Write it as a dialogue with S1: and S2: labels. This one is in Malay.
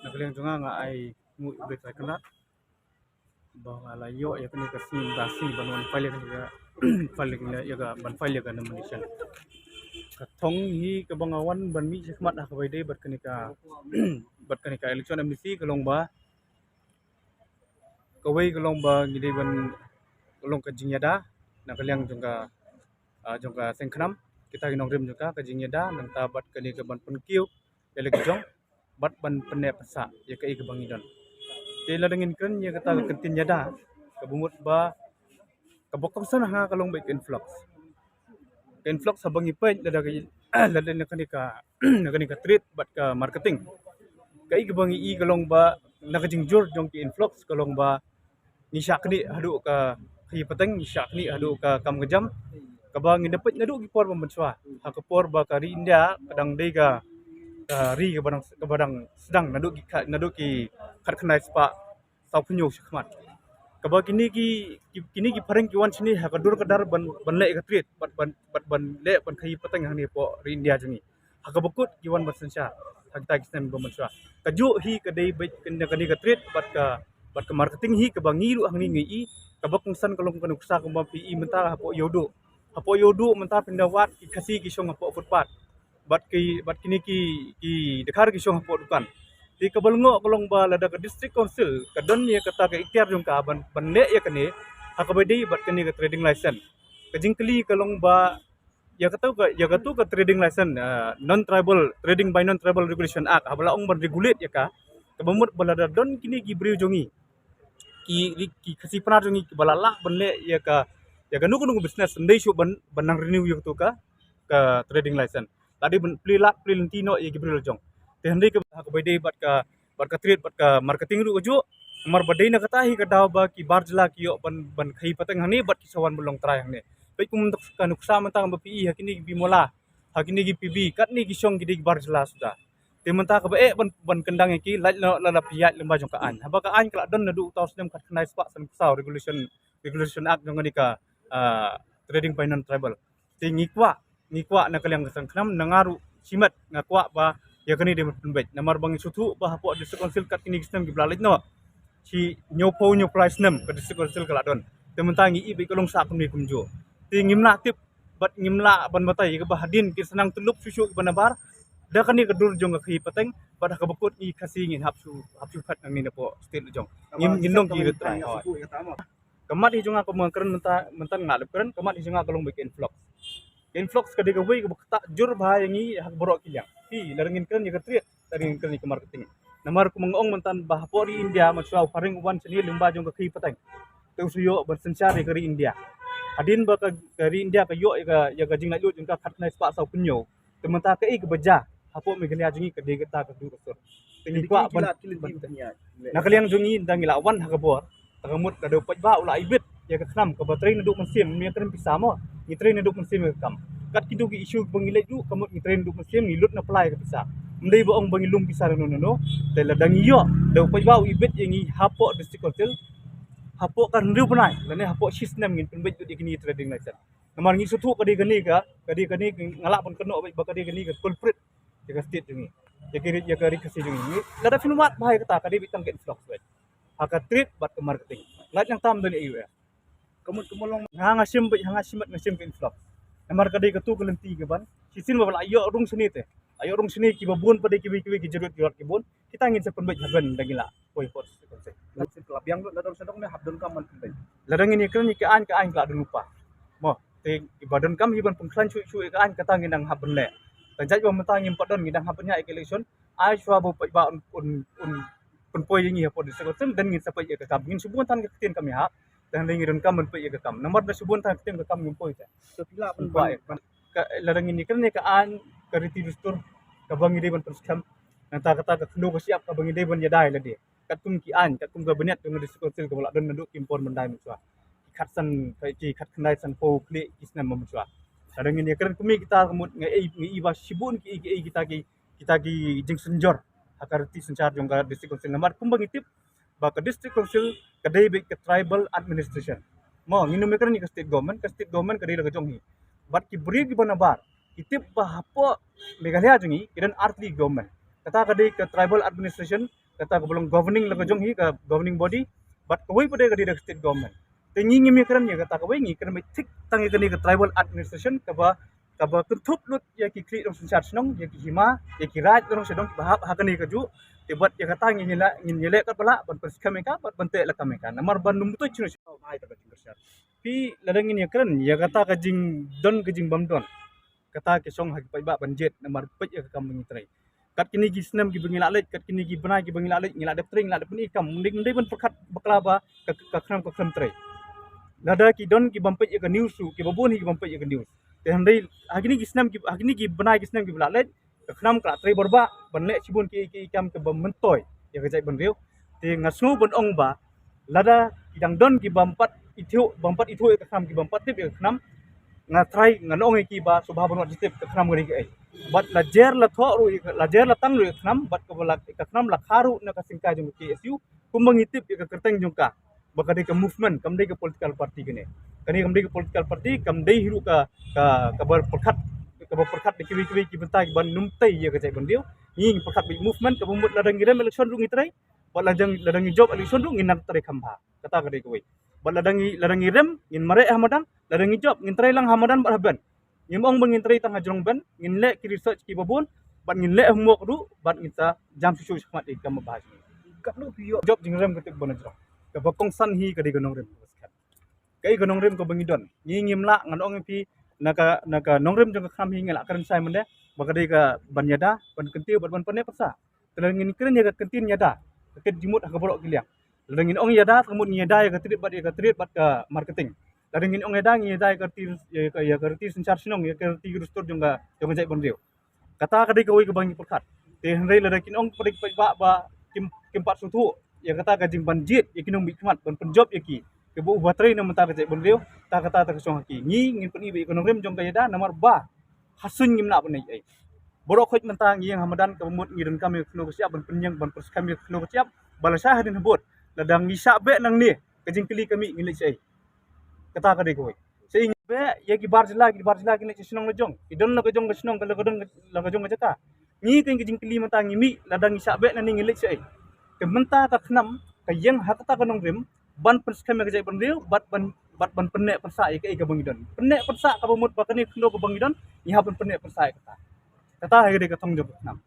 S1: Nagaliang tunga nga ay ngu ibig sa kanat bahwa layo ya kani kasi dasi banwan pali kan ya pali kan ya ga ban pali kan Malaysia katong hi kabangawan ban mi sakmat ha kabay day bat kanika bat kanika election amnesty kalong ba kaway kalong ba gidi ban kalong ka jinyada nagaliang jongka sengknam kita ginong rim jongka ka jinyada nang tabat kanika ban penkiu election bat ban pene pasa ya kai ka bangidon tela dengin kan ya kata kentin nyada kabumut ba kabokong sana ha kalong baik influx habang ipay lada kay lada na kanika na kanika treat bat ka marketing kai kabang i kalong ba nakajingjur jong ki influx kalong ba ni syakni hadu ka kay pateng ni syakni hadu ka kam gejam kabang dapat nadu ki por pembenswa ha ka por ba ka ri India kadang dei ka ri ka badang sedang nadu ki khat khnai spa sau punyo syakmat kaba kini ki pareng ki wan sini ha kadur kadar ban le ka treat ban le ban khai pateng hang ni po ri India jangi ha ka bakut ki wan basensa ha kita kisem pembenswa kaju hi ka dei baik kani ka treat bat ka marketing hi ka bangi ru hang ni ngi ka bakung san kalong kan uksa ko ba pi mentara ha po yodu mentara pindawat ki kasi ki song ha po footpath bat kini ki dekhar ki song po dukan di kabalngo kalong ba lada ka district council kadon ye kata ka ikhtiar jong ka ban le ya kane hakabadi bat kani ka trading license kajingkli kalong ba ya katu ka trading license non tribal trading by non tribal regulation act habla ong ban regulate ya ka kabamut balada don kini ki briu jongi ki kasi pana jongi ki balala ban le ya ka nugu business ndai shu ban nang renew yung tu ka trading license tadi pli lentino ye gibril jong te handai ka kabade bat ka trade bat ka marketing ru uju mar badai na kata hi ka daw ba ki barjla ki yo ban khai pateng hani bat ki sawan bulong trai hang ne pe kum tok ka nuksa mentang ba pi hakini bi mola hakini gi pb kat ni ki song gi barjla sudah te menta ka ba ban kendang ki la piyat lemba jong ka an haba ka an kala don na du taw sem kat khnai spa san kusau regulation act jong ni ka trading by non tribal te ngikwa na kalyang sangknam nangaru simat ngakwa ba ya kani de penbet namar bang sutu ba hapo district council kat kini gistem gi blalit no si nyo price nem ke district council kala don te mentangi i be kolong sa kuni kumjo te ngimla tip bat ngimla ban batai ke bahadin ki senang teluk susu ke banabar da kani ke dur jong ke pateng pada ka bakut i kasi ngin hapsu khat nang ni po state jong ngindong ki retrai kamat hi jonga ko mangkeren mentan ngalep keren kamat hi jonga kolong bikin vlog influx ka diga wi ka jur bahangi hak borok kilang hi larengin kan ya katri larengin kan ke marketing namar ku mangong mentan bahapori India masau paring wan seni lemba jong ka khi pateng tu suyo bersencar ke India adin ba ka dari India ka yo ya ka jing lut jong ka khat nai spa sau punyo tementa ka ke beja hapo megalia jongi ka diga ta ka du kasur tingi kwa ban nakaliang jongi dang ilawan hak bor tagamut ka do pajba ula ibit ya ka khnam ka batrai na du mesin mi kan pisamo ni train na duk mesin kam kat kidu ki issue bangilay du kamot ni train duk mesin ni lut na play ka bisa mday ba ang bangilong bisa no te ladang iyo daw pa ba ibet yang hapo district council hapo kan riu panai lane hapo system ngin penbet du dikini trading license namar ngi sutu kadi gani ngalak pon keno ba kadi gani ka culprit ya state jungi ya kari kasi jungi lada finumat bahai kata kadi bitang ke influx wet haka treat bat ke marketing lat yang tam dan iyo kamut kumulong hanga simat ngasim ke influx namar kadai katu kelenti ke ban sisin ba ayo rung sini te ayo rung sini ki babun pada ki jerut kibun kita ngin sepen baj haban dagila koi force konsep labiang ladang sedong ne habdon kam man pentai ladang ini kan ki an ka lupa mo te ibadan kam hiban pengklan cu ka an kata ngin hab le tanjaj ba mentang ngin padon ngin habnya election ai shwa bo ba un poi ngi hapo de sekon dan ngin sapai ka kam ngin subun tan ke tin kami ha dan lagi ron kam menpai ya kam nomor na subun ta tim ka kam ngumpoi ta so pila ka ladang ini kan ka an ka riti dustur ka bangi de ban perskam nanta kata ka kendo ka siap ka bangi de ban yadai la de katum ki an katum ka beniat dengan diskonsel ka wala don naduk impor mendai mutua khat san ka ki khat khandai san po kle kisna mutua ladang ini kan kumi kita kemut ngai ba sibun ki kita ki jing senjor akarti sencar jong ka district council nomor kumbang itip baka district council kadai ke tribal administration mo nginum kan ni ke state government kadai la jonghi bat ki beri ki banabar itip ba hapo Meghalaya jongi kidan artli government kata kadi ke tribal administration, kata ke belum governing laga jong hi ke governing body, but kawai pada kadi ke state government. Tengi ngimi keran ya kata kawai ngi keran tik tangi kadi ke tribal administration kaba kentup lut ya ki kri dong sensat senong ya ki hima ya ki raj dong sedong bahap hakani kaju tibat ya kata ngin nyele kat bala ban perska meka ban bante la kameka namar ban numto chino mai ta kajing pi ladang ini keran ya kata kajing don kajing bamdon kata ke song hagi pai ba banjet namar pej ya kam mengitrai kat kini gi senam gi bengila lek kat kini gi benai gi bengila lek ngila dep tring la dep ni kam mending ban perkat baklaba ka kram trai lada ki don ki bampej ya ke news ki babun hi bampej ya ke news te handai agini gisnam gi benai gisnam gi belalet khnam kra tre borba banle cibun ki kam ke bamentoy ya gajai benriu te ngasnu bon ong ba lada idang don ki bampat itu ke khnam ki bampat tip ya khnam ngatrai nganong ki ba subha bon jitip ke khnam gari ke bat la jer la tho ru la jer la tang ru khnam bat ke bala ke khnam la kharu na ka singka jung ki su kumangitip ya ke kerteng jungka bakade ke movement kamdai ke political party kene kani kamdai ke political party kamdai hiru ka berperkat di kiwi ki bentai ban numtai ya kajai bandiu nging perkat bi movement ke bumut ladang ngiram election rung itrai bat ladang job election rung nginak tare khamba kata kadai koi bat ladang ngiram ngin mare hamadan ladang job ngin trai lang hamadan bat haban ngimong bangin trai tang ajrong ban ngin le ki research ki babun bat ngin le humok du bat ngita jam susu khmat di kam bahas kaplu piyo job jingram ketik bonajro ke bakong san hi kadai gonong rem kai gonong rem ko bangidon ngingim la nganong pi naka nongrem jong kham hi ngela karen sai mende bagade ka banyada ban kentiu ban pone persa telengin kren ya kentin nyada ket jimut ha borok giliang telengin ong yada kemut nyada ya ketrit bat ka marketing telengin ong yada ya kerti sencar sinong ya kerti rustur jong jai bonrio kata kadai ka wi ka bangi perkat te hendai ladakin ong padik ba kim pat sutu ya kata kajing banjit ya kinong bikmat ban penjob ya ki ke bu batrai na mata kajai bonrio ta kata ta kesong haki ngin pun ibe ekonomi jong kayada nomor ba hasun ngim na punai ai borok khoj mentang yang hamadan ke mut ngidan kami kno siap ban penyang ban pers kami kno siap balasa hadin habut ladang ngisa be nang ni kajing keli kami ngilik sai kata kadai koi sei be ya ki bar jela kini sinong lejong idon la kajong sinong kalau kadon la kajong jata ngi kajing keli mentang ngimi ladang ngisa be nang ngilik sai ke menta ka khnam kayeng hakata kanong rim ban pers kami kajai bonrio bat ban penek persa ya ke bangidon penek persa ka bumut bakani kno ke bangidon iha ban penek persa kata hari dia ketong jok nam